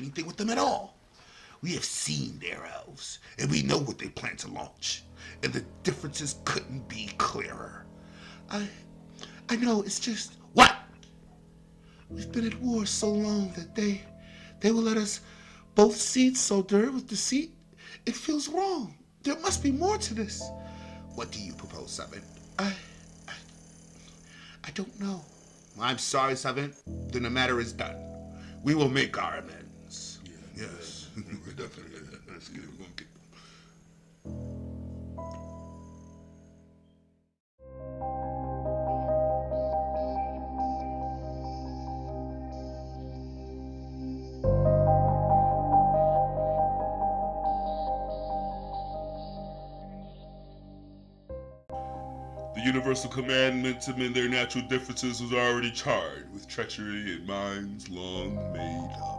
anything with them at all. We have seen their elves, and we know what they plan to launch, and the differences couldn't be clearer. I know, it's just... What? We've been at war so long that they will let us both seed sow dirt with deceit. It feels wrong. There must be more to this. What do you propose, Seven? I don't know. I'm sorry, Seven. Then the matter is done. We will make our amends. Yeah, yes. Definitely. Let's get it. We're gonna get The universal commandment to mend their natural differences was already charred with treachery and minds long made up.